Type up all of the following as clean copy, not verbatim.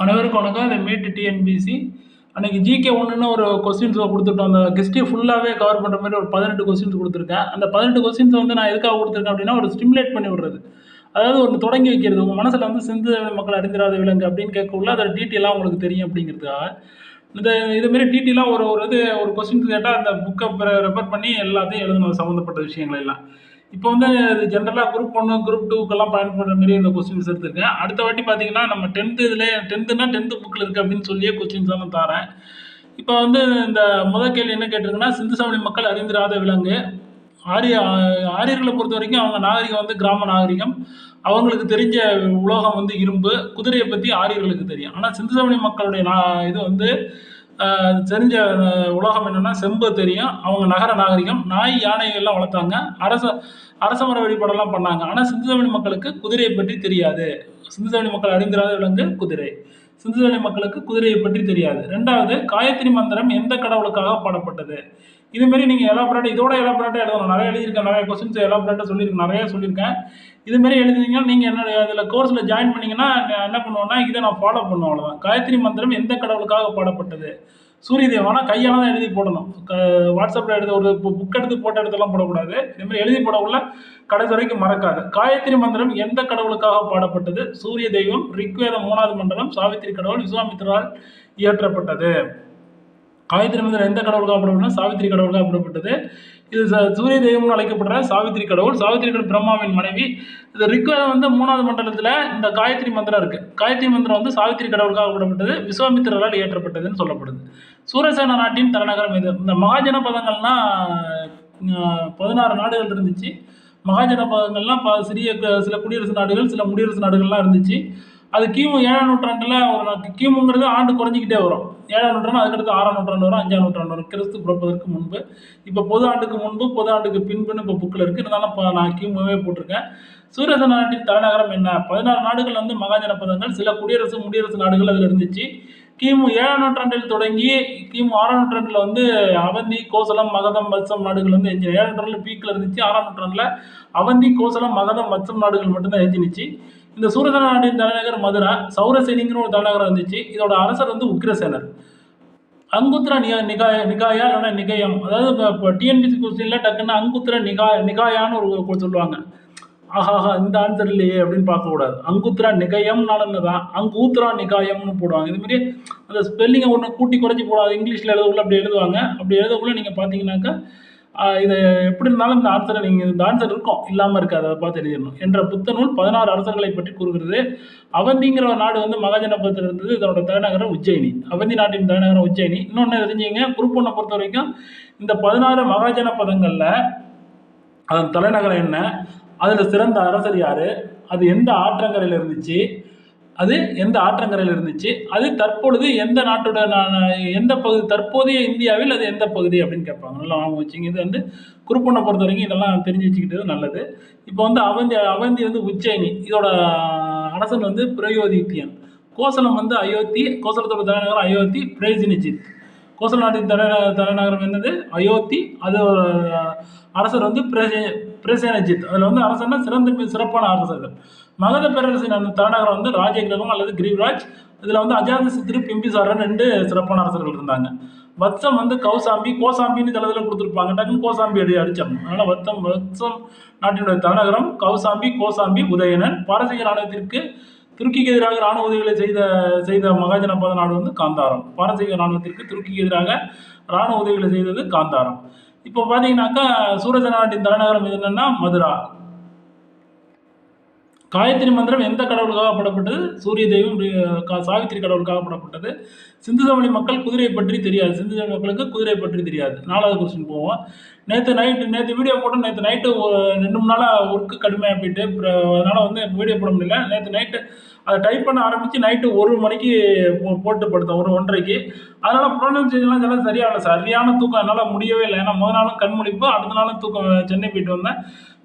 அனைவருக்கும் வணக்கம். இந்த மீட் டிஎன்பிசி அன்னைக்கு ஜிகே ஒன்றுன்னு ஒரு கொஸ்டின்ஸ் கொடுத்துட்டோம். அந்த ஹிஸ்ட்ரி ஃபுல்லாகவே கவர் பண்ணுற மாதிரி ஒரு 18 கொஸ்டின்ஸ் கொடுத்துருக்கேன். அந்த 18 கொஸ்டின்ஸ் வந்து நான் எதுக்காக கொடுத்துருக்கேன் அப்படின்னா, ஒரு ஸ்டிமுலேட் பண்ணி விடுறது. அதாவது ஒன்று தொடங்கி வைக்கிறது. உங்கள் மனசில் வந்து சிந்து மக்கள் அறிந்திராத விலங்கு அப்படின்னு கேட்கக்குள்ள அதோட டீட்டெயிலாக உங்களுக்கு தெரியும் அப்படிங்கிறதுக்காக. இந்த இதுமாரி டீட்டெயிலாக ஒரு ஒரு இது ஒரு கொஸ்டின்ஸ் கேட்டால் அந்த புக்கை ரெஃபர் பண்ணி எல்லாத்தையும் எழுதணும், சம்மந்தப்பட்ட விஷயங்கள் எல்லாம். இப்போ வந்து இது ஜென்ரலாக குரூப் 1 குரூப் 2க்கெல்லாம் பயன்படுற மாரி இந்த கொஸ்டின்ஸ் எடுத்திருக்கேன். அடுத்த வாட்டி பார்த்தீங்கன்னா, நம்ம 10th இதிலே 10th புக்கில் இருக்குது அப்படின்னு சொல்லியே கொஸ்டின்ஸ் நான் தரேன். இப்போ வந்து இந்த முதல் கேள்வி என்ன கேட்டிருக்குன்னா, சிந்து சமவெளி மக்கள் அறிந்திராத விலங்கு. ஆரியர்களை பொறுத்த வரைக்கும் அவங்க நாகரிகம் வந்து கிராம நாகரிகம். அவங்களுக்கு தெரிஞ்ச உலோகம் வந்து இரும்பு. குதிரையை பற்றி ஆரியர்களுக்கு தெரியும். ஆனால் சிந்து சமவெளி மக்களுடைய இது வந்து தெரிஞ்ச உலகம் என்னென்னா செம்பு தெரியும். அவங்க நகர நாகரிகம். நாய் யானைகள்லாம் வளர்த்தாங்க. அரச மர வழிபாடெல்லாம் பண்ணாங்க. ஆனால் சிந்து சமவெளி மக்களுக்கு குதிரையை பற்றி தெரியாது. சிந்து சமவெளி மக்கள் அறிந்திராத விலங்கு குதிரை. சிந்து சமவெளி மக்களுக்கு குதிரையை பற்றி தெரியாது. 2வது, காயத்ரி மந்திரம் எந்த கடவுளுக்காக பாடப்பட்டது? இதுமாரி நீங்கள் இதோட எலாபரேட்டாக எழுதணும். நிறைய எழுதியிருக்கேன். நிறைய கொஸ்டின்ஸ் எலாபரேட்டாக சொல்லியிருக்கேன். நிறைய சொல்லியிருக்கேன். இதுமாரி எழுதினீங்கன்னா நீங்கள் என்னுடைய அதில் கோர்ஸில் ஜாயின் பண்ணிங்கன்னா என்ன பண்ணுவேன்னா, இதை நான் ஃபாலோ பண்ணுவேன். அவ்வளோதான். காயத்ரி மந்திரம் எந்த கடவுளுக்காக பாடப்பட்டது? சூரிய தேவன். ஆனால் கையால் தான் எழுதி போடணும். வாட்ஸ்அப்பில் எடுத்து ஒரு புக் எடுத்து போட்ட இடத்தெல்லாம் போடக்கூடாது. இதுமாதிரி எழுதி போடக்குள்ள கடைசி வரைக்கும் மறக்காது. காயத்ரி மந்திரம் எந்த கடவுளுக்காக பாடப்பட்டது? சூரிய தெய்வம். ரிக்வேதம் 3வது மண்டலம். சாவித்திரி கடவுள். விஸ்வாமித்திரால் இயற்றப்பட்டது. காயத்ரி மந்திரம் எந்த கடவுளுக்காக பாடப்பட்டது? சாவித்திரி கடவுளுக்காக பாடப்பட்டது. இது சூரிய தெய்வம்னு அழைக்கப்படுற சாவித்திரி கடவுள். சாவித்திரி கடவுள் பிரம்மாவின் மனைவி. இது ரிக்வேதம் வந்து 3வது மண்டலத்தில் இந்த காயத்ரி மந்திரம் இருக்குது. காயத்ரி மந்திரம் வந்து சாவித்திரி கடவுளுக்காக பாடப்பட்டது. விஸ்வாமித்திரரால் இயற்றப்பட்டதுன்னு சொல்லப்படுது. சூரசேன நாட்டின் தலைநகரம் இது. இந்த மகாஜனபதங்கள்னா 16 நாடுகள் இருந்துச்சு. மகாஜனபதங்கள்லாம் சில குடியரசு நாடுகள், சில முடியரசு நாடுகள்லாம் இருந்துச்சு. அது கிமு 7ஆம் நூற்றாண்டில் கிமுங்கிறது ஆண்டு குறைஞ்சிக்கிட்டே வரும். 7ஆம் நூற்றாண்டு, அதுக்கடுத்து 6ஆம் நூற்றாண்டு வரும், 5ஆம் நூற்றாண்டு வரும், கிறிஸ்து பிறப்பதற்கு முன்பு. இப்போ பொது ஆண்டுக்கு முன்பு, பொது ஆண்டுக்கு பின்புன்னு இப்போ புக்கில் இருக்குது. இருந்தாலும் இப்போ நான் கிமுவே போட்டிருக்கேன். சூரசேன நாட்டின் தலைநகரம் என்ன? 16 நாடுகள் வந்து மகாஜனபதங்கள். சில முடியரசு நாடுகள் அதில் இருந்துச்சு. கிமு 7ஆம் நூற்றாண்டில் தொடங்கி கிமு 6ஆம் நூற்றாண்டில் வந்து அவந்தி, கோசலம், மகதம், வத்சம் நாடுகள் வந்து 7ஆம் நூற்றாண்டில் பீக்கில் இருந்துச்சு. 6ஆம் நூற்றாண்டில் அவந்தி, கோசலம், மகதம், வத்சம் நாடுகள் மட்டும்தான் எஞ்சினுச்சு. இந்த சூரசேன நாட்டின் தலைநகர் மதுரா. சௌரசேனிங்கிற ஒரு தலைநகரம் இருந்துச்சு. இதோட அரசர் வந்து உக்கிரசேனர். அங்குத்திர நிகாயா இல்லைன்னா நிகயம். அதாவது இப்போ டிஎன்பிசி கொஸ்டினில் டக்குன்னு அங்குத்திர நிகாயான்னு ஒரு சொல்லுவாங்க. ஆஹாஹா, இந்த ஆன்சர் இல்லையே அப்படின்னு பார்க்கக்கூடாது. அங்குத்திரா நிகயம்னாலும் தான் அங்கூத்திரா நிகாயம்னு போடுவாங்க. இதுமாரி அந்த ஸ்பெல்லிங்கை ஒன்று கூட்டி குறைச்சி போடாது. இங்கிலீஷில் எழுதக்குள்ள அப்படி எழுதுவாங்க. அப்படி எழுதக்குள்ள நீங்கள் பார்த்தீங்கன்னாக்கா இதை எப்படி இருந்தாலும் இந்த ஆன்சர் இருக்கும், இல்லாமல் இருக்காது. அதை பார்த்து எழுதிடணும். என்ற புத்தநூல் 16 அரசர்களை பற்றி கூறுகிறது. அவந்திங்கிற ஒரு நாடு வந்து மகாஜனபதத்தில் இருந்தது. இதோட தலைநகரம் உஜ்ஜயினி. அவந்தி நாட்டின் தலைநகரம் உஜ்ஜயினி. இன்னொன்று தெரிஞ்சுங்க, குரூப் 1 பொறுத்த வரைக்கும் இந்த 16 மகாஜனபதங்களில் அதன் தலைநகரம் என்ன, அதில் சிறந்த அரசர் யார், அது எந்த ஆற்றங்கரையில் இருந்துச்சு, அது தற்பொழுது எந்த நாட்டோட எந்த பகுதி, தற்போதைய இந்தியாவில் அது எந்த பகுதி அப்படின்னு கேட்பாங்க. நல்லா வாங்க வச்சுங்க. இது வந்து குரூப் 1 பொறுத்த வரைக்கும் இதெல்லாம் தெரிஞ்சு வச்சுக்கிட்டது நல்லது. இப்போ வந்து அவந்தி வந்து உஜ்ஜயினி. இதோட அரசன் வந்து பிரயோதித்யன். கோசலம் வந்து அயோத்தி. கோசலத்தோட தலைநகரம் அயோத்தி. பிரேசினிஜித். கோசல நாட்டின் தலைநகரம் என்னது? அயோத்தி. அது அரசர் வந்து பிரசேனஜித். அதில் வந்து அரசர்னா சிறப்பான அரசர்கள். மகத பேரரசின் அந்த தலைநகரம் வந்து ராஜகிரகம் அல்லது கிரிவ்ராஜ். இதில் வந்து அஜாதசத்ரு, பிம்பிசாரன் 2 சிறப்பான அரசர்கள் இருந்தாங்க. வத்சம் வந்து கோசாம்பின்னு தலைதில் கொடுத்துருப்பாங்க. டக்குன்னு கோசாம்பி அடிச்சிடணும். அதனால் வத்சம் நாட்டினுடைய தலைநகரம் கோசாம்பி. உதயணன். பாரசீக ராணுவத்திற்கு துருக்கிக்கு எதிராக ராணுவ உதவிகளை செய்த மகாஜனபத நாடு வந்து காந்தாரம். பாரசீக ராணுவத்திற்கு துருக்கிக்கு எதிராக ராணுவ உதவிகளை செய்தது காந்தாரம். இப்போ பார்த்தீங்கன்னாக்கா சூரசேன நாட்டின் தலைநகரம் என்னன்னா மதுரா. காயத்ரி மந்திரம் எந்த கடவுளுக்காக பாடப்பட்டது? சூரிய தெய்வம். சாவித்திரி கடவுளுக்காக பாடப்பட்டது. சிந்து சமவெளி மக்கள் குதிரையை பற்றி தெரியாது. சிந்து சமவெளி மக்களுக்கு குதிரையை பற்றி தெரியாது. 4வது கொஸ்டின் போவோம். நேற்று வீடியோ போட்டு நேற்று நைட்டு 2 3 நாளாக ஒர்க்கு கடுமையாக போயிட்டு அதனால் வந்து வீடியோ போட முடியல. நேற்று நைட்டு அதை டைப் பண்ண ஆரம்பித்து நைட்டு 1 மணிக்கு போட்டு படுத்தோம், 1:30க்கு. அதனால் ப்ரொனன்சியேஷன்லாம் இதெல்லாம் சரியான தூக்கம் என்னால் முடியவே இல்லை. ஏன்னா முதல் நாளும் கண்முழிப்பு, அடுத்த நாளும் தூக்கம். சென்னை போயிட்டு வந்தேன்,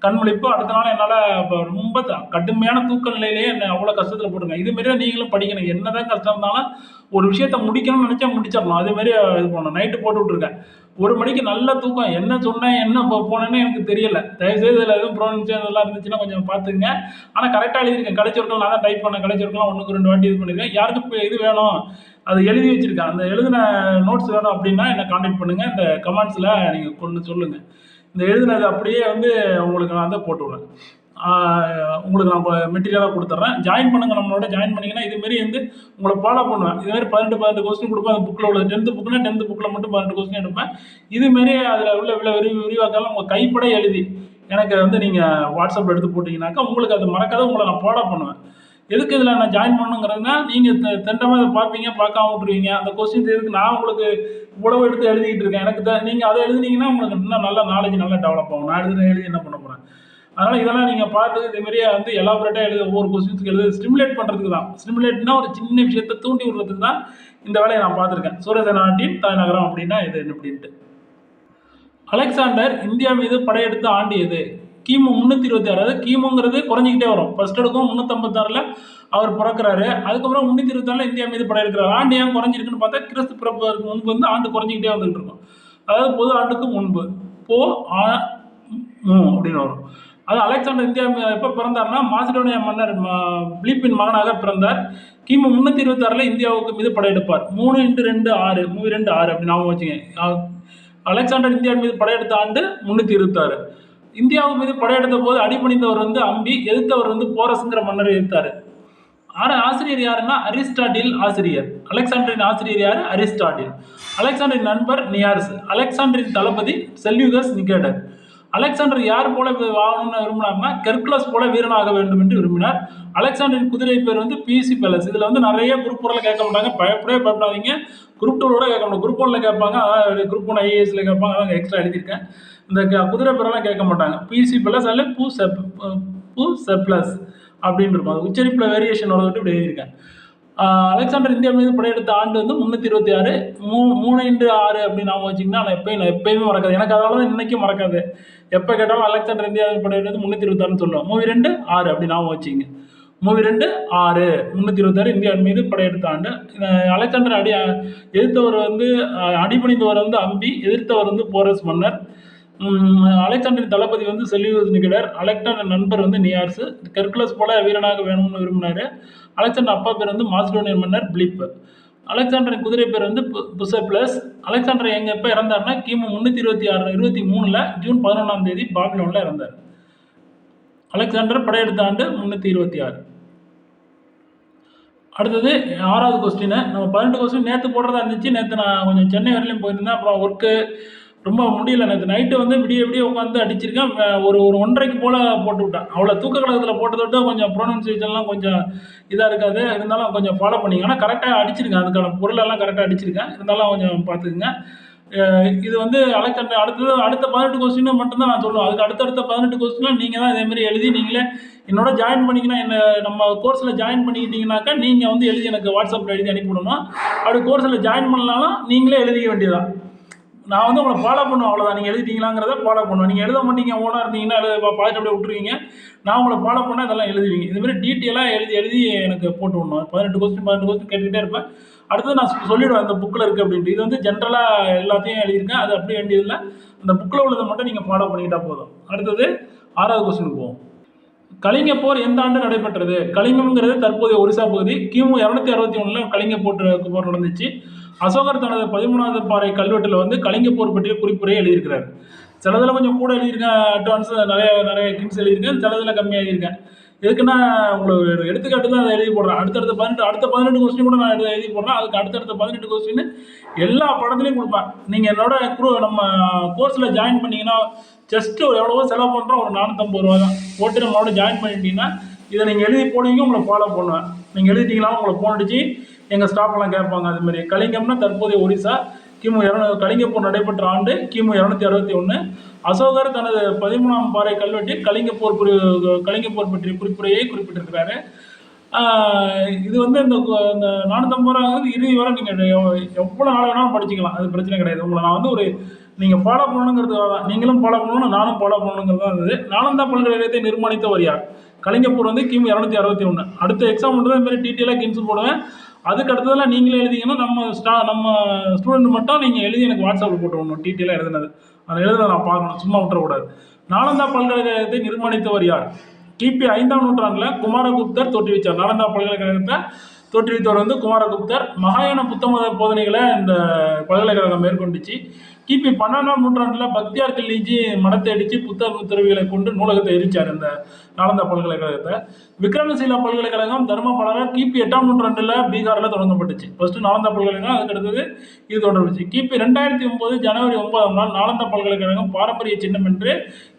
கண்முழிப்பு. அடுத்த நாள் என்னால் இப்போ ரொம்ப கடுமையான தூக்க நிலையிலேயே என்னை அவ்வளோ கஷ்டத்தில் போட்டுருங்க. இதுமாரி தான் நீங்களும் படிக்கணும். என்ன தான் கஷ்டம் இருந்தாலும் ஒரு விஷயத்தை முடிக்கணும்னு நினச்சா முடிச்சிடலாம். அதேமாரி இது பண்ணணும். நைட்டு போட்டு விட்ருக்கேன். 1 மணிக்கு நல்ல தூக்கம். என்ன சொன்னேன், என்ன போனேன்னு எனக்கு தெரியல. தயவுசெய்து இதில எதுவும் ப்ரொனன்சியேஷன் இதெல்லாம் இருந்துச்சுன்னா கொஞ்சம் பார்த்துக்கங்க. ஆனா கரெக்ட்டா எழுதியிருக்கேன். கலைச்சொற்கள் நான் தான் டைப் பண்ணேன். கலைச்சொற்கள்லாம் 1க்கு 2 வாட்டி இது பண்ணியிருக்கேன். யாருக்கு இப்ப இது வேணும், அது எழுதி வச்சிருக்கேன். அந்த எழுதின நோட்ஸ் வேணும் அப்படின்னா என்ன கான்டாக்ட் பண்ணுங்க. இந்த கமெண்ட்ஸ்ல நீங்க கொண்டு சொல்லுங்க. இந்த எழுதினது அப்படியே வந்து உங்களுக்கு நான் வந்து போட்டு விடுறேன். உங்களுக்கு நான் மெட்டீரியலாக கொடுத்துட்றேன். ஜாயின் பண்ணுங்க, நம்மளோட ஜாயின் பண்ணிங்கன்னா இதுமாரி வந்து உங்களை ஃபாலோ பண்ணுவேன். இதுமாரி 18 கொஸ்டின் கொடுப்பேன். அந்த புக்கில் உள்ள 10th புக்குன்னா 10th புக்கில் மட்டும் 18 கொஸ்டின் எடுப்பேன். இதுமாரி அதில் உள்ள விரிவாக்கெல்லாம் உங்கள் கைப்பட எழுதி எனக்கு வந்து நீங்கள் வாட்ஸ்அப்பில் எடுத்து போட்டிங்கனாக்கா உங்களுக்கு அது மறக்காத உங்களை நான் ஃபாலோ பண்ணுவேன். எதுக்கு இதில் நான் ஜாயின் பண்ணணுங்கிறதுனா, நீங்கள் திண்டமாக இதை பார்ப்பீங்க, பார்க்காம விட்டுருவீங்க. அந்த கொஸ்டின்ஸ் எதுக்கு நான் உங்களுக்கு இவ்வளவு எடுத்து எழுதிக்கிட்டு இருக்கேன். எனக்கு நீங்கள் அதை எழுதுனீங்கன்னா உங்களுக்கு இன்னும் நல்லா நாலேஜ் நல்லா டெவலப் ஆகும். நான் எழுதி என்ன பண்ண போகிறேன். அதனால் இதெல்லாம் நீங்கள் பார்த்து இதேமாரியே வந்து எலாபரேட்டாக எழுத ஒவ்வொரு கொஸ்டின்ஸ்க்கு எழுத ஸ்டிமுலேட் பண்ணுறதுக்கு தான். ஸ்டிமுலேட்னா ஒரு சின்ன விஷயத்தை தூண்டி விடுறதுக்கு தான் இந்த வேலையை நான் பார்த்துருக்கேன். சூரசேன நாட்டின் தலைநகரம் அப்படின்னா இது அப்படின்ட்டு. அலெக்சாண்டர் இந்தியா மீது படையெடுத்த ஆண்டு எது? கிமு 326. அதாவது கிமுங்கிறது குறைஞ்சிக்கிட்டே வரும். ஃபர்ஸ்ட் எடுக்கும் 356 அவர் பிறக்கிறாரு. அதுக்கப்புறம் 324 இந்தியா மீது படையெடுக்கிறார். ஆண்டு ஏன் குறைஞ்சிருக்குன்னு பார்த்தா கிறிஸ்து பிறப்பதற்கு முன்பு வந்து ஆண்டு குறைஞ்சிக்கிட்டே வந்துகிட்டு இருக்கும். அதாவது பொது ஆண்டுக்கு முன்பு அப்படின்னு வரும். அது அலெக்சாண்டர் இந்தியா எப்போ பிறந்தார்னா மாசிடோனியா மன்னர் பிலிப்பின் மகனாக பிறந்தார். கிமு 326 இந்தியாவுக்கு மீது படையெடுப்பார். 3x2 6 3x2 6 அப்படின்னு ஞாபகம் வச்சுங்க. அலெக்சாண்டர் இந்தியா மீது படையெடுத்த ஆண்டு 326. இந்தியாவு மீது படையெடுத்த போது அடிபணிந்தவர் வந்து அம்பி, எதிர்த்தவர் வந்து போரஸ்ங்கிற மன்னர் எதிர்த்தாரு. ஆசிரியர் யாருன்னா அரிஸ்டாட்டில் ஆசிரியர். அலெக்சாண்டரின் ஆசிரியர் யாரு? அரிஸ்டாட்டில். அலெக்சாண்டரின் நண்பர் நியார்ஸ். அலெக்சாண்டரின் தளபதி செல்யூகஸ் நிகேடர். அலெக்சாண்டர் யார் போல வாழணும்னு விரும்பினார்னா கெர்குலஸ் போல வீரனாக வேண்டும் என்று விரும்பினார். அலெக்சாண்டரின் குதிரை பேர் வந்து பிசி பேலஸ். இதில் வந்து நிறைய குரூப் 4 கேட்க மாட்டாங்க. பயப்படாதீங்க. குரூப் 2 கேட்க மாட்டாங்க. குரூப் 1 கேட்பாங்க. அதாவது குரூப் 1 ஐஏஎஸ்ல கேட்பாங்க. அதான் எக்ஸ்ட்ரா எழுதியிருக்கேன். இந்த குதிரை பேரெல்லாம் கேட்க மாட்டாங்க. பிசி பேலஸ் அல்ல பூ செப்ளஸ் அப்படின்னு இருக்கும். அது உச்சரிப்பில் வேரியேஷன் வரது இப்படி எழுதியிருக்கேன். அலெக்சாண்டர் இந்தியா மீது படையெடுத்த ஆண்டு வந்து 326. 3x6 அப்படின்னு ஞாபகம் வச்சிங்கன்னா நான் எப்பயுமே மறக்காது. எனக்கு அதனால தான் இன்றைக்கும் மறக்காது. எப்போ கேட்டாலும் அலெக்சாண்டர் இந்தியா மீது படையெடுத்து 326 சொல்லுவோம். 3x2 6 அப்படி ஞாபகம் வச்சிங்க. 3x2 6 326 இந்தியா மீது படையெடுத்த ஆண்டு. அலெக்சாண்டர் எதிர்த்தவர் வந்து அடிபணிந்தவர் வந்து அம்பி, எதிர்த்தவர் வந்து போரஸ் மன்னர். அலெக்சாண்டரின் தளபதி வந்து செல்யூகஸ் நிகேடர். அலெக்சாண்டர் நண்பர் வந்து நியார்ஸ். கெர்குலஸ் போல வீரனாக வேணும்னு விரும்பினாரு. அலெக்சாண்டர் அப்பா பேர் வந்து மாசிடோனியன் மன்னர் பிலிப். அலெக்சாண்டரின் குதிரை பேர் வந்து புசெப்ளஸ். அலெக்சாண்டர் எப்போ இறந்தார்னா கிமு 323 ஜூன் 11 பாபிலோனில் இறந்தார். அலெக்சாண்டர் படையெடுத்த ஆண்டு 326. அடுத்தது 6வது கொஸ்டின். நம்ம 18 கொஸ்டின் நேற்று போடுறதா இருந்துச்சு. நேற்று நான் கொஞ்சம் சென்னை வரையிலும் போயிருந்தேன். அப்புறம் ஒர்க்கு ரொம்ப முடியல. நேற்று நைட்டு வந்து விடிய உட்காந்து அடிச்சிருக்கேன். ஒரு 1:30க்கு போல் போட்டு விட்டேன். அவ்வளோ தூக்க கழகத்தில் போட்டதை விட்டு கொஞ்சம் ப்ரொனன்சியேஷன்லாம் கொஞ்சம் இதாக இருக்காது. இருந்தாலும் கொஞ்சம் ஃபாலோ பண்ணிங்க. ஆனால் கரெக்டாக அடிச்சிருக்கேன். அதுக்கான பொருளெல்லாம் கரெக்டாக அடிச்சிருக்கேன். இருந்தாலும் கொஞ்சம் பார்த்துக்குங்க. இது வந்து அலெக்சாண்டர் அடுத்த 18 கொஸ்டின் மட்டும்தான் நான் சொல்லுவேன். அதுக்கு அடுத்த 18 கொஸ்டின்லாம் நீங்கள் தான் இதேமாரி எழுதி நீங்களே என்னோட ஜாயின் பண்ணிங்கன்னா நம்ம கோர்ஸில் ஜாயின் பண்ணிக்கிட்டீங்கன்னாக்கா நீங்கள் வந்து எழுதி எனக்கு வாட்ஸ்அப்பில் எழுதி அனுப்பிவிடணும். அப்படி கோர்ஸில் ஜாயின் பண்ணலாம்னா நீங்களே எழுதிக்க வேண்டியதான். நான் வந்து உங்களை ஃபாலோ பண்ணுவேன். அவ்வளோதான். நீங்கள் எழுதிட்டீங்களாங்கிறத ஃபாலோ பண்ணுவேன். நீங்கள் எழுத மாட்டீங்க, ஓனாக இருந்தீங்கன்னா பார்த்துட்டு அப்படியே விட்டுருவீங்க. நான் உங்களை ஃபாலோ பண்ணால் இதெல்லாம் எழுதுவீங்க. இதுமாதிரி டீட்டெயிலாக எழுதி எனக்கு போட்டு விடணும். 18 கொஸ்டின் கேட்டுக்கிட்டே இருப்பேன். அடுத்தது நான் சொல்லிவிடுவேன் இந்த புக்கில் இருக்குது அப்படின்ட்டு. இது வந்து ஜென்ரலாக எல்லாத்தையும் எழுதியிருக்கேன். அது அப்படி வேண்டியதில்லை. அந்த புக்கில் உள்ளதை மட்டும் நீங்கள் ஃபாலோ பண்ணிக்கிட்டால் போதும். அடுத்தது 6வது கொஸ்டினுக்கு போவோம். கலிங்க போர் எந்த ஆண்டு நடைபெற்றது? கலிங்கம்ங்கிறது தற்போதைய ஒரிசா பகுதி. கிமு 261 கலிங்க போர் நடந்துச்சு. அசோகர் தனது 13வது பாறை கல்வெட்டில் வந்து கலிங்க போர் பற்றிய குறிப்புரை எழுதியிருக்கிறார். சிலதில் கொஞ்சம் கூட எழுதியிருக்கேன். அட்வான்ஸ் நிறைய கிங்ஸ் எழுதியிருக்கேன். சிலதில் கம்மியாக எழுதியிருக்கேன். எதுக்குன்னா உங்களுக்கு எடுத்துக்காட்டு தான் அதை எழுதி போடுறேன். அடுத்த 18 கொஸ்டின் கூட நான் எழுதி போடுறேன். அதுக்கு அடுத்த 18 கொஸ்டின் எல்லா படத்துலையும் கொடுப்பேன். நீங்கள் என்னோட நம்ம கோர்ஸில் ஜாயின் பண்ணிங்கன்னா ஜஸ்ட்டு எவ்வளவோ செலவு பண்ணுறோம். ஒரு 450 ரூபா தான் போட்டு நம்மளோட ஜாயின் பண்ணிட்டீங்கன்னா இதை நீங்கள் எழுதி போடுவீங்க. உங்களை ஃபாலோ பண்ணுவேன். நீங்கள் எழுதிட்டீங்களா உங்களை ஃபோன் அடிச்சு எங்கள் ஸ்டாஃப்லாம் கேட்பாங்க. அதுமாதிரி கலிங்கம்னா தற்போதைய ஒரிசா. கலிங்க போர் நடைபெற்ற ஆண்டு கிமு 261. அசோகர் தனது 13ஆம் பாறை கல்வெட்டில் கலிங்க போர் பற்றிய குறிப்புரையை குறிப்பிட்டிருக்கிறாரு. இது வந்து இந்த 450 ரூபாங்கிறது இறுதி வரை நீங்கள் எவ்வளோ நாள் வேணாலும் படிச்சுக்கலாம். அது பிரச்சனை கிடையாது. உங்களை நான் வந்து நீங்கள் ஃபாலோ பண்ணணுங்கிறதுக்காக தான். நீங்களும் ஃபாலோ பண்ணணும், நானும் ஃபாலோ பண்ணணுங்கிறது தான் இருந்தது. நாலந்தா பல்கலைக்கழகத்தை நிர்மாணித்தவர் யார்? கலிங்க போர் வந்து கிமு 261. அடுத்த எக்ஸாம் மட்டும் தான் இந்த மாதிரி டீட்டெயிலாக கின்ஸ் போடுவேன். அதுக்கு அடுத்ததெல்லாம் நீங்களே எழுதிங்கன்னா நம்ம ஸ்டூடெண்ட் மட்டும் நீங்கள் எழுதி எனக்கு வாட்ஸ்அப்பில் போட்டு விடணும் டீட்டெயிலாக எழுதுனது. அதை எழுத நான் பார்க்கணும், சும்மா விட்டுறக்கூடாது. நாலந்தா பல்கலைக்கழகத்தை நிர்மாணித்தவர் யார்? கிபி 5ஆம் நூற்றாண்டில் குமாரகுப்தர் தோற்றுவிச்சார். நாலந்தா பல்கலைக்கழகத்தை தோற்றுவித்தவர் வந்து குமாரகுப்தர். மகாயான புத்தமத போதனைகளை இந்த பல்கலைக்கழகம் மேற்கொண்டுச்சு. கிபி 12ஆம் நூற்றாண்டில் பக்தியார் கில்லிஜி மடத்தை அடித்து புத்தக துறவிகளை கொண்டு நூலகத்தை எரிச்சார் இந்த நாலந்தா பல்கலைக்கழகத்தை. விக்ரமசீலா பல்கலைக்கழகம் தர்மபாலர் கிபி 8ஆம் நூற்றாண்டில் பீகாரில் தொடங்கப்பட்டுச்சு. ஃபர்ஸ்ட் நாலந்தா பல்கலைக்கழகம், அதுக்கு அடுத்தது இது தொடர்ந்துச்சு. கிபி 2009 ஜனவரி 9ஆம் நாள் நாலந்தா பல்கலைக்கழகம் பாரம்பரிய சின்னம் என்று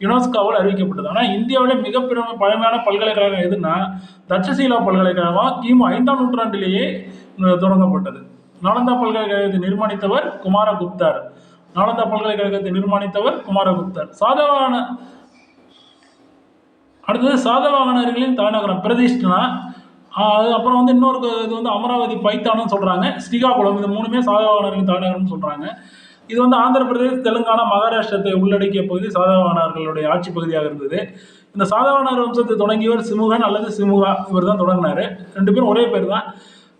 யுனெஸ்கோவால் அறிவிக்கப்பட்டது. ஆனால் இந்தியாவில் மிக பழமையான பல்கலைக்கழகம் எதுன்னா தட்சசீலா பல்கலைக்கழகம் கிமு 5ஆம் நூற்றாண்டிலேயே தொடங்கப்பட்டது. நாலந்தா பல்கலைக்கழகத்தை நிர்மாணித்தவர் குமாரகுப்தர். நாலந்தா பல்கலைக்கழகத்தை நிர்மாணித்தவர் குமாரகுப்தர். அடுத்தது சாதவாகனர்களின் தலைநகரம் பிரதிஷ்டனா. அப்புறம் வந்து இன்னொரு இது வந்து அமராவதி பைத்தானும் சொல்கிறாங்க, ஸ்ரீகாகுளம். இது மூணுமே சாதவாகனர்களின் தலைநகரம்னு சொல்கிறாங்க. இது வந்து ஆந்திர பிரதேஷ், தெலுங்கானா, மகாராஷ்டிரத்தை உள்ளடக்கிய பகுதி சாதவாகனர்களுடைய ஆட்சி பகுதியாக இருந்தது. இந்த சாதவாகனர் வம்சத்தை தொடங்கியவர் சிமுகன் அல்லது சிமுகா, இவர் தான் தொடங்கினார். ரெண்டு பேரும் ஒரே பேர் தான்.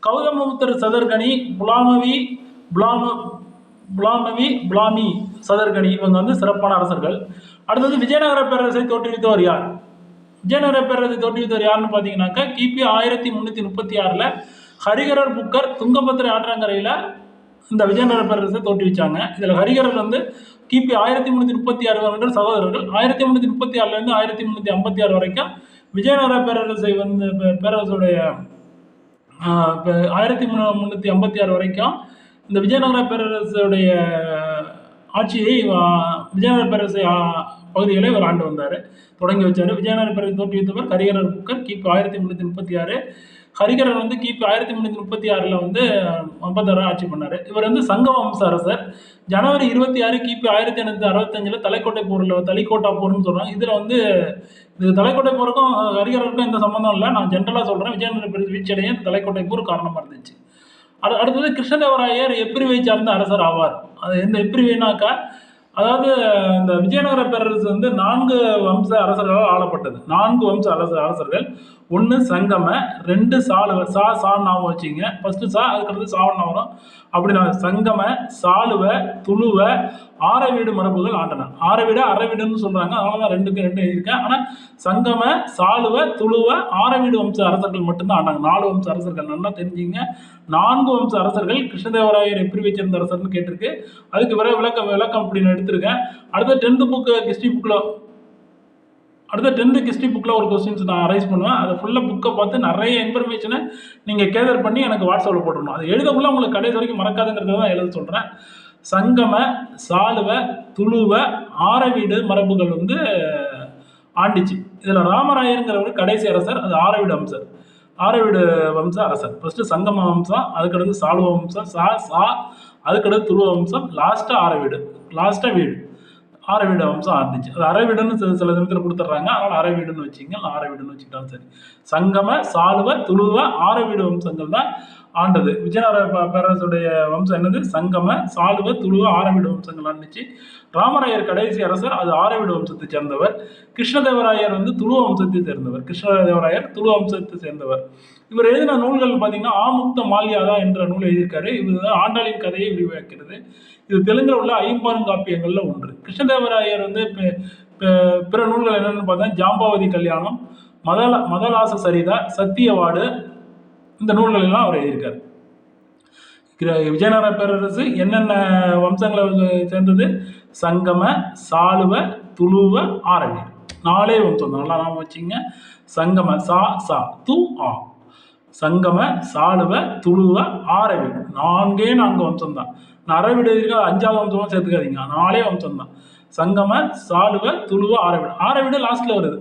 கௌதமபுத்தர் சதர்கனி, புலாமி சதர்கனி, இவங்க வந்து சிறப்பான அரசர்கள். அடுத்தது விஜயநகர பேரரசை தோற்றுவித்தவர் யார்? விஜயநகர பேரரசை தோற்றுவித்தவர் யாருன்னு பார்த்தீங்கன்னாக்கா கிபி 1336 ஹரிகரர் புக்கர் துங்கபத்திரை ஆற்றங்கரையில் இந்த விஜயநகர பேரரசை தோற்றுவிச்சாங்க. இதில் ஹரிகரர் வந்து கிபி 1336 சகோதரர்கள். 1336 1356 வரைக்கும் விஜயநகர பேரரசை வந்து பேரரசுடைய 1356 வரைக்கும் இந்த விஜயநகர பேரரசுடைய ஆட்சியை விஜயநகர பேரரசை பகுதிகளை இவர் ஆண்டு வந்தார், தொடங்கி வச்சார். விஜயநகர பேரரசை தோற்றுவித்தவர் ஹரிகரர் புக்கர் கிபி 1336. ஹரிகரர் வந்து கிபி 1336 வந்து 56 ஆட்சி பண்ணார். இவர் வந்து சங்க வம்ச அரசர். ஜனவரி 26 கிபி 1865 தலைக்கோட்டா போர்னு சொல்கிறாங்க. இதில் வந்து இது தலைக்கோட்டை போருக்கும் ஹரிகரருக்கும் எந்த சம்மந்தம் இல்லை, நான் ஜென்ரலாக சொல்கிறேன். விஜயநகர பேரரசு வீழ்ச்சியடைய தலைக்கோட்டை போர் காரணமாக இருந்துச்சு. அடுத்தது கிருஷ்ணதேவராயர் எப்பிரிவை சார்ந்த அரசர் ஆவார். அது எந்த எப்பிரிவைனாக்கா, அதாவது இந்த விஜயநகர பேரரசு வந்து 4 வம்ச அரசர்களால் ஆளப்பட்டது. 4 வம்ச அரசர்கள். 1 சங்கம, 2 சாளுவ, சான்னு வச்சுங்க. ஃபர்ஸ்ட் சா, அதுக்கடுத்து சாவண்ணா வரும். அப்படின்னா சங்கம, சாளுவ, துளுவ, ஆரவீடு மரபுகள் ஆண்டன. ஆரவீடு அரவீடுன்னு சொல்றாங்க, அதனால தான் 2க்கு 2 எழுதியிருக்கேன். ஆனால் சங்கம, சாளுவ, துளுவ, ஆரவீடு வம்ச அரசர்கள் மட்டும்தான் ஆண்டாங்க. 4 வம்ச அரசர்கள் நல்லா தெரிஞ்சுங்க. 4 வம்ச அரசர்கள். கிருஷ்ணதேவராயர் எப்படி சேர்ந்த அரசர்னு கேட்டிருக்கு. அதுக்கு விளக்கம் அப்படின்னு எடுத்திருக்கேன். அடுத்த 10th புக் ஹிஸ்ட்ரி புக்கில் ஒரு கொஸ்டின்ஸ் நான் ரைஸ் பண்ணுவேன். அதை ஃபுல்லாக புக்கை பார்த்து நிறைய இன்ஃபர்மேஷனை நீங்கள் கேதர் பண்ணி எனக்கு வாட்ஸ்அப்பில் போட்டுடணும். அது எழுதக்குள்ள உங்களுக்கு கடைசி வரைக்கும் மறக்காதுங்கிறத தான் எழுத சொல்கிறேன். சங்கம, சாளுவ, துளுவ, ஆரவீடு மரபுகள் வந்து ஆண்டிச்சு. இதில் ராமராயருங்கிறவர் கடைசி அரசர். அது ஆரவீடு வம்ச அரசர். ஃபர்ஸ்ட் சங்கம வம்சம், அதுக்கடுத்து சாளுவ வம்சம், அதுக்கடுத்து துளுவ வம்சம், லாஸ்ட்டாக வீடு ஆரவீடு வம்சம் ஆரம்பிச்சு. அது அரவீடுன்னு சில தினத்தில் கொடுத்துட்றாங்க, அதனால் அரவீடுன்னு வச்சுங்க, ஆரவீடுன்னு வச்சுக்கிட்டாலும் சரி. சங்கம, சாளுவ, துளுவ, ஆரவீடு வம்சங்கள் தான் ஆண்டது. விஜயநகர பேரரசுடைய வம்சம் என்னது? சங்கம, சாளுவ, துளுவ, ஆரவீடு வம்சங்கள் ஆண்டுச்சு. ராமராயர் கடைசி அரசர், அது ஆரவீடு வம்சத்தை சேர்ந்தவர். கிருஷ்ணதேவராயர் வந்து துளுவ வம்சத்தை சேர்ந்தவர். இவர் எழுதின நூல்கள் பார்த்தீங்கன்னா ஆமுக்த மால்யாதா என்ற நூல் எழுதியிருக்காரு. இவர் ஆண்டாளின் கதையை விரிவாக்கிறது. இது தெலுங்கில் உள்ள 50 காப்பியங்களில் ஒன்று. கிருஷ்ணதேவராயர் வந்து பிற நூல்கள் என்னென்னு பார்த்தா ஜாம்பாவதி கல்யாணம், மதலாச சரிதா, சத்தியவாடு, இந்த நூல்கள் எல்லாம் அவர் எழுதியிருக்காரு. விஜயநகர பேரரசு என்னென்ன வம்சங்களை சேர்ந்தது? சங்கம, சாளுவ, துளுவ, ஆரவீடு. 4 வம்சம் நல்லா நாம வச்சுங்க. சங்கம, சா து ஆ, சங்கம, சாளுவ, துளுவ, ஆரவீடு. 4 வம்சம் தான். அரவீடு இருக்க 5வது வம்சமாக சேர்த்துக்காதீங்க, 4 வம்சம் தான். சங்கம, சாளுவ, துளுவ, ஆரவீடு லாஸ்ட்ல வருது.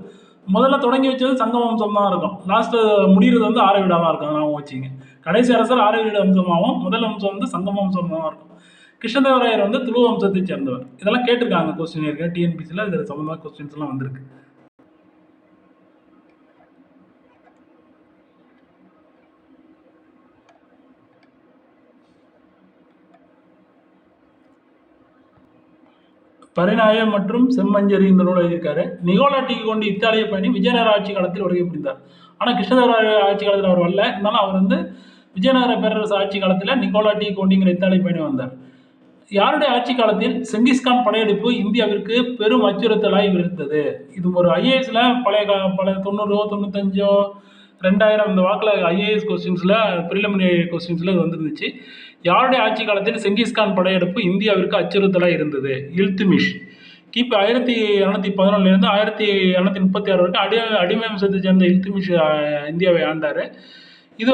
முதல்ல தொடங்கி வச்சது சங்கம வம்சம் தான் இருக்கும், லாஸ்ட் முடிகிறது வந்து ஆரவீடாக தான் இருக்கும். நான் வச்சுங்க, கடைசி அரசர் ஆரவீடு வம்சமாகவும் முதல் வம்சம் வந்து சங்கம வம்சம் தான் இருக்கும். கிருஷ்ணதேவராயர் வந்து துளுவ வம்சத்தை சேர்ந்தவர். இதெல்லாம் கேட்டிருக்காங்க கொஸ்டின் இருக்கு டிஎன்பிசியில். இதில் சம்பந்தமாக கொஸ்டின்ஸ் எல்லாம் வந்திருக்கு. பரிநாயம் மற்றும் செம்மஞ்சரி இந்த நூல் எழுதியிருக்காரு. நிகோலாட்டிக்கு கொண்டு இத்தாலிய பயணி விஜயநகர ஆட்சி காலத்தில் வருகை புரிந்தார். ஆனால் கிருஷ்ணதேவராய ஆட்சி காலத்தில் அவர் வரல. இருந்தாலும் அவர் வந்து விஜயநகர பேரரசு ஆட்சி காலத்தில் நிக்கோலா டி கோண்டிங்கிற இத்தாலி பயணி வந்தார். யாருடைய ஆட்சி காலத்தில் செங்கிஸ்கான் படையெடுப்பு இந்தியாவிற்கு பெரும் அச்சுறுத்தலாய் இருந்தது? இது ஒரு ஐஏஎஸ்ல பழைய 90 95 2000 இந்த வாக்கில் ஐஏஎஸ் கொஸ்டின்ஸில் ப்ரிலிமினரி கொஸ்டின்ஸில் இது வந்துருந்துச்சு. யாருடைய ஆட்சி காலத்தில் செங்கிஸ்கான் படையெடுப்பு இந்தியாவிற்கு அச்சுறுத்தலாக இருந்தது? இல்துமிஷ். கிபி 1211 1236 வரைக்கும் அடிமை வம்சத்தை சேர்ந்த இல்துமிஷ் இந்தியாவை ஆண்டார். இது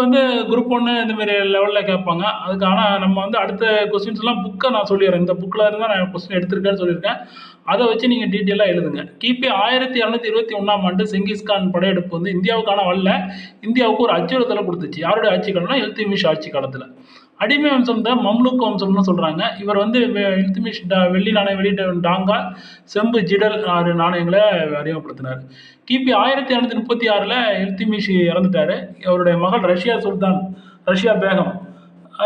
குரூப் 1 இந்த மாதிரி லெவலில் கேட்பாங்க. அதுக்கு ஆனால் நம்ம அடுத்த கொஸ்டின்ஸ்லாம் புக்கை நான் சொல்லிடுறேன். இந்த புக்கில் இருந்தால் நான் கொஸ்டின் எடுத்திருக்கேன்னு சொல்லியிருக்கேன். அதை வச்சு நீங்கள் டீட்டெயிலாக எழுதுங்க. கிபி 1221 செங்கிஸ்கான் படையெடுப்பு இந்தியாவுக்கான வரல, இந்தியாவுக்கு ஒரு அச்சுறுத்தலை கொடுத்துச்சு. யாருடைய ஆட்சி காலம்னா இல்துமிஷ் ஆட்சி காலத்தில். அடிமை வம்சம் தான் மம்லுக் வம்சம்னு சொல்கிறாங்க. இவர் இல்துமிஷ் வெள்ளி நாணயம் வெளியிட்ட டாங்கா, செம்பு, ஜிடல் நாணயங்களை அறிமுகப்படுத்தினார். கிபி 1236 இல்துமிஷ் இறந்துட்டார். அவருடைய மகள் ரஷ்யா பேகம்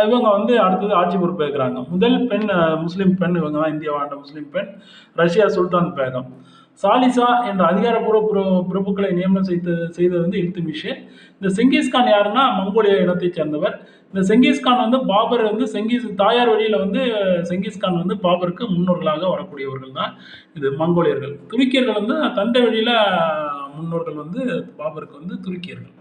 இவங்க அடுத்தது ஆட்சி பொறுப்பேற்கிறாங்க. முதல் பெண் முஸ்லீம் பெண், இவங்க தான் இந்தியாவை ஆண்ட முஸ்லீம் பெண், ரஷ்யா சுல்தான் பேகம். சாலிசா என்ற அதிகாரப்பூர்வ பிரபுக்களை நியமனம் செய்தது இல்துமிஷ். இந்த செங்கிஸ்கான் யாருன்னா மங்கோலிய இனத்தை சேர்ந்தவர். இந்த செங்கிஸ்கான் பாபர் தாயார் வழியில் செங்கிஸ்கான் பாபருக்கு முன்னோர்களாக வரக்கூடியவர்கள் தான் இது மங்கோலியர்கள். துருக்கியர்கள் தந்தை வழியில் முன்னோர்கள் பாபருக்கு துருக்கியர்கள்.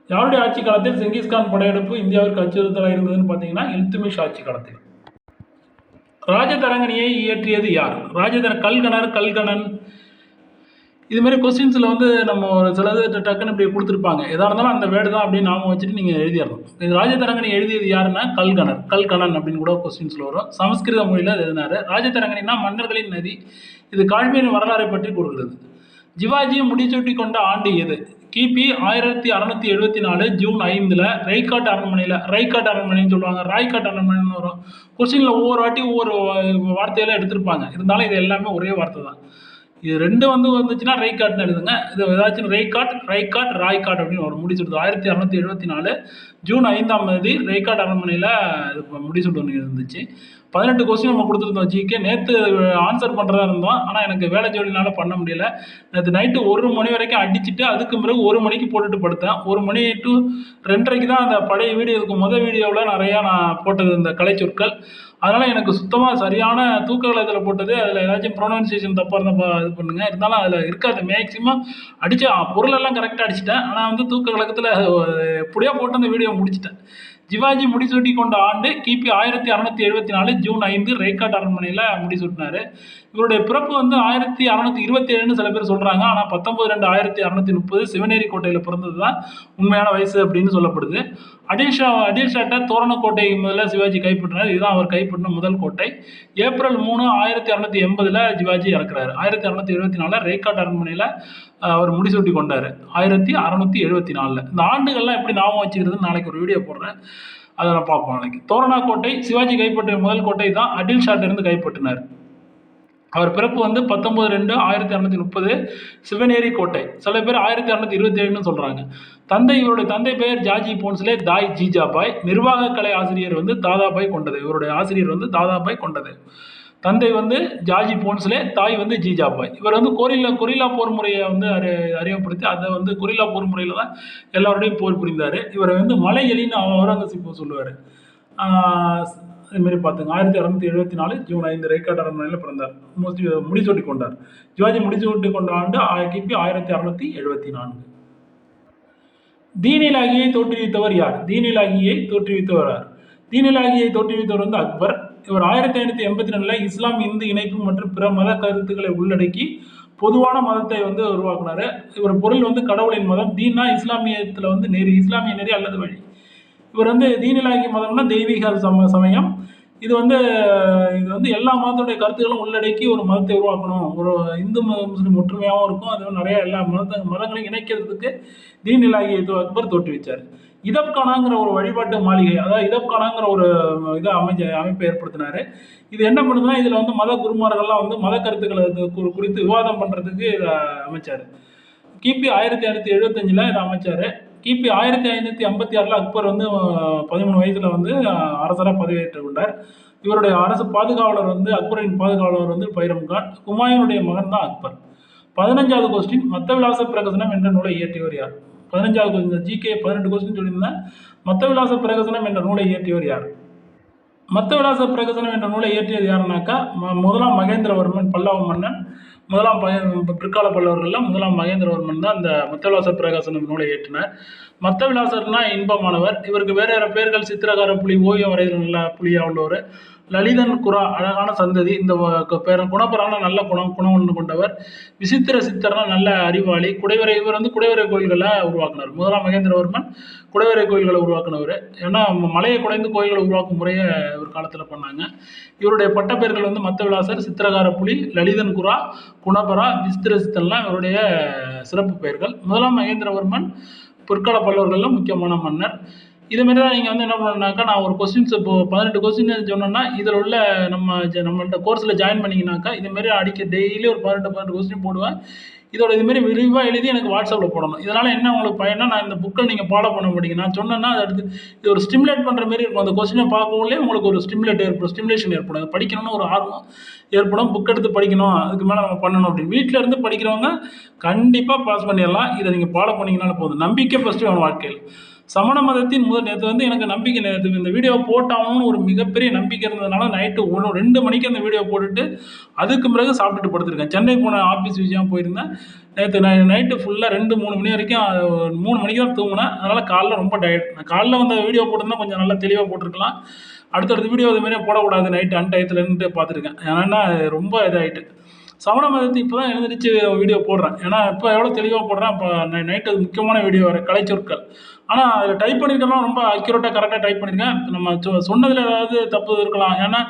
யாருடைய ஆட்சி காலத்தில் செங்கிஸ்கான் படையெடுப்பு இந்தியாவிற்கு அச்சுறுத்தலாக இருந்ததுன்னு பார்த்தீங்கன்னா இல்துமிஷ் ஆட்சி காலத்தில். ராஜதரங்கனியை இயற்றியது யார்? கல்கணன் இது மாதிரி கொஸ்டின்ஸில் நம்ம ஒரு சிலது டக்குன்னு இப்படி கொடுத்துருப்பாங்க. எதாக இருந்தாலும் அந்த வேர்டு தான் அப்படின்னு நாம வச்சுட்டு நீங்கள் எழுதிடணும். இது ராஜதரங்கனி எழுதியது யாருன்னா கல்கணன் அப்படின்னு கூட கொஸ்டின்ஸில் வரும். சமஸ்கிருத மொழியில் எழுதினார். ராஜதரங்கனின்னா மன்னர்களின் நதி. இது காஷ்மீரின் வரலாறை பற்றி கூறுகிறது. ஜிவாஜி முடிசூட்டி கொண்ட ஆண்டு எது? கிபி 1674 ஜூன் 5 ரைகாட் அரண்மனைன்னு சொல்லுவாங்க. ராய்காட் அரண்மனைன்னு வரும். கொஸ்டினில் ஒவ்வொரு வாட்டி ஒவ்வொரு வார்த்தையெல்லாம் எடுத்திருப்பாங்க. இருந்தாலும் இது எல்லாமே ஒரே வார்த்தை தான். இது ரெண்டு வந்துச்சுன்னா ரைகாட்னு எழுதுங்க. இது ஏதாச்சும் ராய்காட் அப்படின்னு வரும். முடிச்சுடுது 1674 ஜூன் 5 ரைகாட் அரண்மனையில் முடிச்சுட்டு ஒன்று இருந்துச்சு. 18 கொஸ்டின் நம்ம கொடுத்துருந்தோம் ஜிகே. நேற்று ஆன்சர் பண்ணுறதா இருந்தோம், ஆனால் எனக்கு வேலை ஜோலினால பண்ண முடியல. நேற்று நைட்டு 1 மணி வரைக்கும் அடிச்சுட்டு அதுக்கு பிறகு 1 மணிக்கு போட்டுட்டு படுத்தேன். 1 மணி to 2:30 தான் அந்த பழைய வீடியோவுக்கு வீடியோவில் நிறையா நான் போட்டது இந்த கலைச்சொற்கள். அதனால் எனக்கு சுத்தமாக சரியான தூக்க கலத்தில் போட்டது. அதில் ஏதாச்சும் ப்ரொனன்சியேஷன் தப்பாக இருந்தால் இது பண்ணுங்கள். இருந்தாலும் அதில் இருக்காது. மேக்ஸிமம் பொருளெல்லாம் கரெக்டாக அடிச்சிட்டேன். ஆனால் தூக்க கலக்கத்தில் எப்படியோ போட்டு அந்த வீடியோ முடிச்சிட்டேன். ஜிவாஜி முடிசூட்டி கொண்ட ஆண்டு கிபி 1674 ஜூன் 5 ரைகாட் அரண்மனையில் முடிசூட்டினார். இவருடைய பிறப்பு 1627ன்னு சில பேர் சொல்கிறாங்க. ஆனால் 19/2/1630 சிவனேரி கோட்டையில் பிறந்தது தான் உண்மையான வயசு அப்படின்னு சொல்லப்படுது. அடில்ஷாட்டை தோரணக்கோட்டை முதல்ல சிவாஜி கைப்பற்றினார். இதுதான் அவர் கைப்பற்றின முதல் கோட்டை. ஏப்ரல் 3 1680 சிவாஜி இறக்குறாரு. 1674 ரைகாட் அரண்மனையில் அவர் முடிசூட்டி கொண்டார். 1674. இந்த ஆண்டுகள்லாம் எப்படி ஞாபகம் வச்சுக்கிறதுன்னு நாளைக்கு ஒரு வீடியோ போடுறேன், அதை நான் பார்ப்போம் நாளைக்கு. தோரணாக்கோட்டை சிவாஜி கைப்பற்றிய முதல் கோட்டை தான். அடில்ஷாட்டிலிருந்து கைப்பற்றினார். அவர் பிறப்பு 19/2/1630 சிவனேரி கோட்டை. சில பேர் 1627ன்னு சொல்கிறாங்க. இவருடைய தந்தை பெயர் ஜாஜி போன்ஸ்லே, தாய் ஜீஜாபாய். நிர்வாக கலை ஆசிரியர் தாதாபாய் கொண்டது. இவருடைய ஆசிரியர் தாதாபாய் கொண்டது. தந்தை ஜாஜி போன்ஸ்லே, தாய் ஜீஜாபாய். இவர் கொரில்லா போர் முறையை அறிமுகப்படுத்தி அதை கொரில்லா போர் முறையில் தான் எல்லாரோடையும் போர் புரிந்தார். இவர் மலை எலின்னு அவுரங்கசீப் சொல்லுவார். அதுமாரி பார்த்துங்க. 1674 ஜூன் 5 ரைகாட் அரண்மனையில் பிறந்தார். முடிசூட்டி கொண்டார். சிவாஜி முடிசூட்டி கொண்ட ஆண்டு கிபி 1674. தீனிலாகியை தோற்றுவித்தவர் யார்? தீனிலாகியை தோற்றுவித்தவர் அக்பர். இவர் 1582 இஸ்லாம் இந்து இணைப்பு மற்றும் பிற மத கருத்துக்களை உள்ளடக்கி பொதுவான மதத்தை உருவாக்குனாரு. இவர் பொருள் கடவுளின் மதம். தீனா இஸ்லாமியத்தில் நெறி, இஸ்லாமிய நெறி அல்லது வழி. இவர் தீனிலாகி மதம்னா தெய்வீக சமயம். இது எல்லா மதத்துடைய கருத்துக்களும் உள்ளடக்கி ஒரு மதத்தை உருவாக்கணும். ஒரு இந்து முஸ்லீம் ஒற்றுமையாகவும் இருக்கும். அது நிறைய எல்லா மதங்களையும் இணைக்கிறதுக்கு தீனிலாகி அக்பர் தோற்றுவிச்சார். இதப்கானாங்கிற ஒரு வழிபாட்டு மாளிகை, அதாவது இதப்கானாங்கிற ஒரு அமைப்பை ஏற்படுத்தினார். இது என்ன பண்ணுதுன்னா, இதில் மத குருமார்கள்லாம் மத கருத்துக்களை குறித்து விவாதம் பண்ணுறதுக்கு இதை அமைச்சார். கிபி 1575 இதை அமைச்சார். கிபி 1556 அக்பர் 13 வயதில் அரசராக பதவியேற்றுக் கொண்டார். இவருடைய அரசு பாதுகாவலர் அக்பரின் பாதுகாவலர் பைரம் கான். ஹுமாயூனுடைய மகன் தான் அக்பர். 15வது கொஸ்டின், மத்தவிலாச பிரகசனம் என்ற நூலை இயற்றியவர் யார்? 15வது கொஸ்டின் ஜிகே 18 கொஸ்டின் சொல்லியிருந்தேன். மத்த விலாச பிரகசனம் என்ற நூலை இயற்றியவர் யார்? மத்த விலாச பிரகசனம் என்ற நூலை இயற்றியது யாருனாக்கா, முதலாம் மகேந்திரவர்மன் பல்லவ மன்னன். பிற்கால பல்லவர்களில் முதலாம் மகேந்திரவர்மன் தான் அந்த மத்த விலாச பிரகசனம் நூலை இயற்றினார். மத்த விலாசர்னா இன்பமானவர். இவருக்கு வேறு வேறு பெயர்கள் சித்திரகார புலி, ஓவியம் வரைதல் நல்ல புலியாக உள்ளவர். லலிதன் குரா அழகான சந்ததி. இந்த குணப்பரான நல்ல குணம் ஒன்று கொண்டவர். விசித்திர சித்தர்னா நல்ல அறிவாளி. இவர் வந்து குடைவரை கோயில்களை உருவாக்குனார். முதலாம் மகேந்திரவர்மன் குடைவரை கோயில்களை உருவாக்குனவர். ஏன்னா மலையை குடைந்து கோயில்களை உருவாக்கும் முறையை ஒரு காலத்தில் பண்ணாங்க. இவருடைய பட்டப்பெயர்கள் வந்து மத்த விலாசர், சித்திரகார புலி, லலிதன் குரா, குணபரா, விசித்திர சித்தர்லாம் இவருடைய சிறப்பு பெயர்கள். முதலாம் மகேந்திரவர்மன் பிற்கால பல்லவர்களில் முக்கியமான மன்னர். இதேமாரி தான் நீங்கள் வந்து என்ன பண்ணணுனாக்கா, நான் ஒரு கொஸ்டின்ஸ் இப்போ 18 கொஸ்டின் சொன்னேன்னா, இதில் உள்ள நம்மள்ட்ட கோர்ஸில் ஜாயின் பண்ணிங்கனாக்கா, இதுமாரி டெய்லி ஒரு 18 கொஸ்டின் போடுவேன். இதோட இதுமாரி விரிவாக எழுதி எனக்கு வாட்ஸ்அப்பில் போடணும். இதனால் என்ன உங்களுக்கு பயனா, நான் இந்த புக்கை நீங்கள் ஃபாலோ பண்ண மாட்டீங்க. நான் சொன்னேன்னா அது அடுத்து இது ஒரு ஸ்டிமுலேட் பண்ணுற மாரி இருக்கும். அந்த கொஸ்டினை பார்க்கவுள்ளே உங்களுக்கு ஒரு ஸ்டிமுலேஷன் ஏற்படும். அது படிக்கணும்னு ஒரு ஆர்வம் ஏற்படும். புக் எடுத்து படிக்கணும், அதுக்கு மேலே நம்ம பண்ணணும் அப்படின்னு. வீட்டில் இருந்து படிக்கிறவங்க கண்டிப்பாக பாஸ் பண்ணிடலாம். இதை நீங்கள் ஃபாலோ பண்ணிங்கனாலும் போதும். நம்பிக்கை ஃபஸ்ட்டு வேணும் வாழ்க்கையில். சமண மதத்தின் நேற்று வந்து எனக்கு நம்பிக்கை, நேற்று இந்த வீடியோ போட்டாகணும்னு ஒரு மிகப்பெரிய நம்பிக்கை இருந்ததுனால நைட்டு 2 மணிக்கு அந்த வீடியோ போட்டுட்டு அதுக்கு பிறகு சாப்பிட்டுட்டு படுத்திருக்கேன். சென்னை போன ஆஃபீஸ் விஷயம் போயிருந்தேன். நேற்று நைட்டு ஃபுல்லாக 2-3 மணி வரைக்கும் 3 மணிக்கு தான் தூங்கினேன். அதனால் காலைல ரொம்ப டயர்ட். நான் காலைல வந்து வீடியோ போட்டிருந்தா கொஞ்சம் நல்லா தெளிவாக போட்டிருக்கலாம். அடுத்தடுத்த வீடியோ இதுமாரியே போடக்கூடாது, நைட்டு அன்டயத்தில் இருந்து பார்த்துருக்கேன். ஏன்னா ரொம்ப இதாகிட்டு. சமண மதத்தை இப்போ தான் எழுந்திரிச்சு வீடியோ போடுறேன். ஏன்னா இப்போ எவ்வளோ தெளிவாக போடுறேன். இப்போ நைட்டு அது முக்கியமான வீடியோ வர கலைச்சொற்கள். ஆனால் அதில் டைப் பண்ணியிருக்கலாம், ரொம்ப அக்யூரேட்டாக கரெக்டாக டைப் பண்ணியிருக்கேன். நம்ம சொன்னதில் ஏதாவது தப்பு இருக்கலாம். ஏன்னா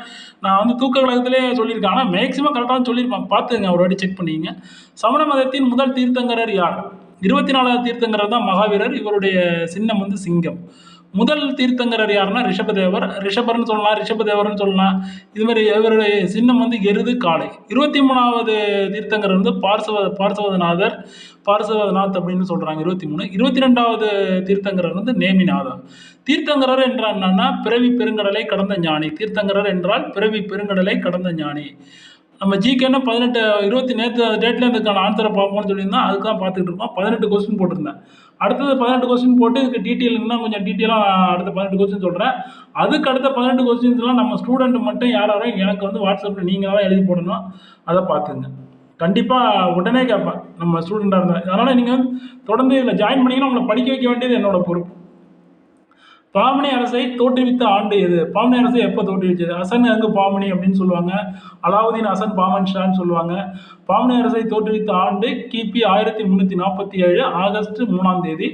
நான் வந்து தூக்க கழகத்திலே சொல்லியிருக்கேன். ஆனால் மேக்ஸிமம் கரெக்டாக சொல்லியிருப்பேன். பார்த்துங்க, ஒரு வாட்டி செக் பண்ணிங்க. சமண மதத்தின் முதல் தீர்த்தங்கரர் யார்? 24வது தீர்த்தங்கரர் தான் மகாவீரர். இவருடைய சின்னம் வந்து சிங்கம். முதல் தீர்த்தங்கரர் யாருன்னா ரிஷபர்னு சொல்லலாம், ரிஷபதேவர்னு சொல்லலாம். இதுமாதிரி இவருடைய சின்னம் வந்து எருது, காளை. 23வது தீர்த்தங்கரர் வந்து பார்சவநாத் அப்படின்னு சொல்கிறாங்க. 23. 22வது தீர்த்தங்கரர் வந்து நேமிநாதா. தீர்த்தங்கரர் என்றால் என்னன்னா, பிறவி பெருங்கடலை கடந்த ஞானி. தீர்த்தங்கரர் என்றால் பிறவி பெருங்கடலை கடந்த ஞானி. நம்ம ஜிகேன்னு 18 நேற்று டேட்டில் இதுக்கான ஆன்சரை பார்ப்போம்னு சொல்லியிருந்தோம். அதுக்கு தான் பார்த்துக்கிட்டு இருக்கோம். 18 கொஸ்டின் போட்டிருந்தேன். அடுத்தது 18 கொஸ்டின் போட்டு இதுக்கு டீட்டெயில் இன்னும் கொஞ்சம் டீட்டெயிலாக அடுத்த 18 கொஸ்டின் சொல்கிறேன். அதுக்கு அடுத்த 18 கொஸ்டின்ஸ்லாம் நம்ம ஸ்டூடெண்ட் மட்டும் யாரும் எனக்கு வந்து வாட்ஸ்அப்பில் நீங்கள் தான் எழுதி போடணும். அதை பார்த்துங்க. கண்டிப்பாக உடனே கேட்பேன் நம்ம ஸ்டூடெண்ட்டாக இருந்தால். அதனால் நீங்கள் வந்து தொடர்ந்து இதில் ஜாயின் பண்ணிங்கன்னா உங்களை படிக்க வைக்க வேண்டியது என்னோட பொறுப்பு. பாமணி அரசை தோற்றுவித்த ஆண்டு எது? பாமணி அரசை எப்போ தோற்றுவிச்சது? அசன் அங்கு பாமணி அப்படின்னு சொல்லுவாங்க. அலாவுதீன் அசன் பாமன் ஷான்னு சொல்லுவாங்க. பாமணி அரசை தோற்றுவித்த ஆண்டு கிபி 1347 ஆகஸ்ட் 3ஆம் தேதி.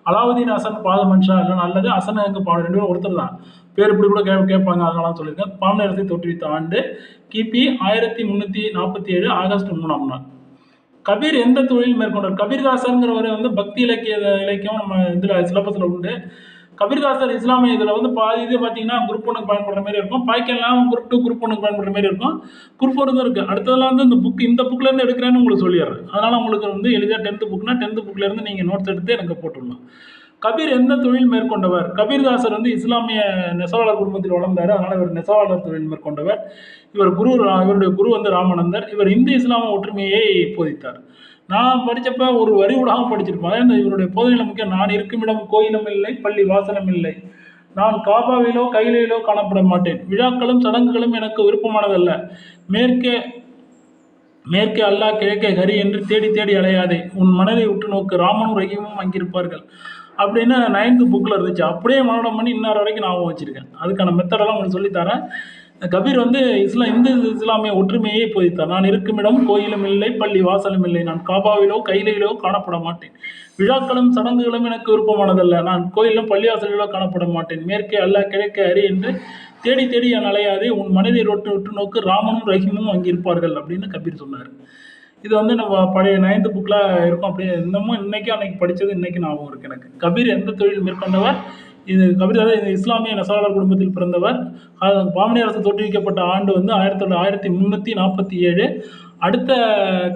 அலாவுதீன் அசன் பாமன் ஷா இல்லை, நல்லது. அசன் அங்கு பாமணி 2 பேரும் ஒருத்தர் தான். பேர் இப்படி கூட கேட்பாங்க, அதனால சொல்லியிருக்கேன். பாமணி அரசை தோற்றுவித்த ஆண்டு கிபி 1347 ஆகஸ்ட் 3ஆம் நாள். கபீர் எந்த தொழில் மேற்கொண்டார்? கபீர்தாசருங்கிறவர் வந்து பக்தி இலக்கியம் நம்ம இதில் சிலபஸில் உண்டு. கபீர்தாசர் இஸ்லாமிய இதில் வந்து பாதி இது பார்த்தீங்கன்னா குரூப் 1க்கு பயன்படுற மாதிரி இருக்கும். பாய்க்கெல்லாம் குரூப் 2, குரூப் 1க்கு பயன்படுற மாதிரி இருக்கும். குரூப் 4 இருக்குது. அடுத்ததெல்லாம் வந்து இந்த புக்லேருந்து எடுக்கிறேன்னு உங்களுக்கு சொல்லிடுறேன். அதனால் உங்களுக்கு வந்து எளிதாக 10th புக்னா 10th புக்லேருந்து நீங்கள் நோட்ஸ் எடுத்து எனக்கு போட்டுடலாம். கபீர் எந்த தொழில் மேற்கொண்டவர்? கபீர்தாசர் வந்து இஸ்லாமிய நெசவாளர் குடும்பத்தில் வளர்ந்தார். அதனால் இவர் நெசவாளர் தொழில் மேற்கொண்டவர். இவருடைய குரு வந்து ராமானந்தர். இவர் இந்து இஸ்லாம ஒற்றுமையை போதித்தார். நான் படித்தப்ப ஒரு வரி விடாமல் படிச்சிருப்பேன். இந்த இவருடைய போதனையில் முக்கியம், நான் இருக்குமிடம் கோயிலும் இல்லை, பள்ளி வாசலும் இல்லை, நான் காபாவிலோ கையிலோ காணப்பட மாட்டேன், விழாக்களும் சடங்குகளும் எனக்கு விருப்பமானதல்ல, மேற்கே அல்லாஹ் கிழக்கே ஹரி என்று தேடி தேடி அலையாதே, உன் மனதை உற்று நோக்கு, ராமனும் ரஹீமும் அங்கிருப்பார்கள் அப்படின்னு 9th புக்கில் இருந்துச்சு. அப்படியே மனோடம் பண்ணி இன்னொரு வரைக்கும் ஞாபகம் வச்சுருக்கேன். அதுக்கான மெத்தடெல்லாம் உங்களுக்கு சொல்லித்தரேன். கபீர் வந்து இந்து இஸ்லாமிய ஒற்றுமையை போதித்தார். நான் இருக்குமிடம் கோயிலும் இல்லை, பள்ளி வாசலும் இல்லை, நான் காபாவிலோ கையிலோ காணப்பட மாட்டேன், விழாக்களும் சடங்குகளும் எனக்கு விருப்பமானதல்ல, நான் கோயிலும் பள்ளிவாசலிலோ காணப்பட மாட்டேன், மேற்கே அல்லாஹ் கிழக்கே ஹரி என்று தேடி தேடி என் அலையாதே, உன் மனதை உற்று நோக்கு, ராமனும் ரஹீமும் அங்கிருப்பார்கள் அப்படின்னு கபீர் சொன்னார். இது வந்து நம்ம பழைய 9th புக்கில் இருக்கும். அப்படியே இன்னமும் அன்னைக்கு படித்தது இன்னைக்கு ஞாபகம் இருக்குது எனக்கு. கபீர் எந்த தொழில் மேற்கொண்டவர்? இது கபீர் இது இஸ்லாமிய நெசவாளர் குடும்பத்தில் பிறந்தவர். பாமணி அரசு தோற்றுவிக்கப்பட்ட ஆண்டு வந்து 1347. அடுத்த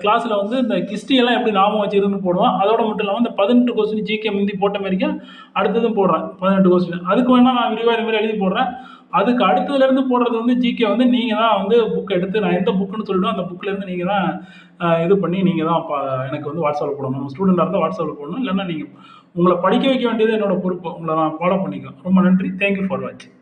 கிளாஸில் வந்து இந்த ஹிஸ்ட்ரியெல்லாம் எப்படி ஞாபகம் வச்சுருந்துன்னு போடுவோம். அதோட மட்டும் இல்லாமல் இந்த 18 கொஸ்டின் ஜிகே முந்தி போட்ட மாதிரிக்கும் அடுத்ததும் போடுறேன் 18 கொஸ்டின். அதுக்கு வேணால் நான் விரிவாக இது மாதிரி எழுதி போடுறேன். அதுக்கு அடுத்ததுலேருந்து போடுறது வந்து ஜிகே வந்து நீங்கள் தான் வந்து புக் எடுத்து, நான் எந்த புக்குன்னு சொல்லிவிடுவோம், அந்த புக்கிலேருந்து நீங்கள் தான் இது பண்ணி நீங்கள் தான் எனக்கு வந்து வாட்ஸ்அப்பில் போடணும். நம்ம ஸ்டூடெண்ட்டாக இருந்தால் வாட்ஸ்அப்பில் போடணும், இல்லைன்னா நீங்கள் உங்கள படிக்க வைக்க வேண்டியது என்னோட பொறுப்பு. உங்கள நான் ஃபாலோ பண்ணிக்குவேன். ரொம்ப நன்றி. தேங்க் யூ ஃபார் வாட்சிங்.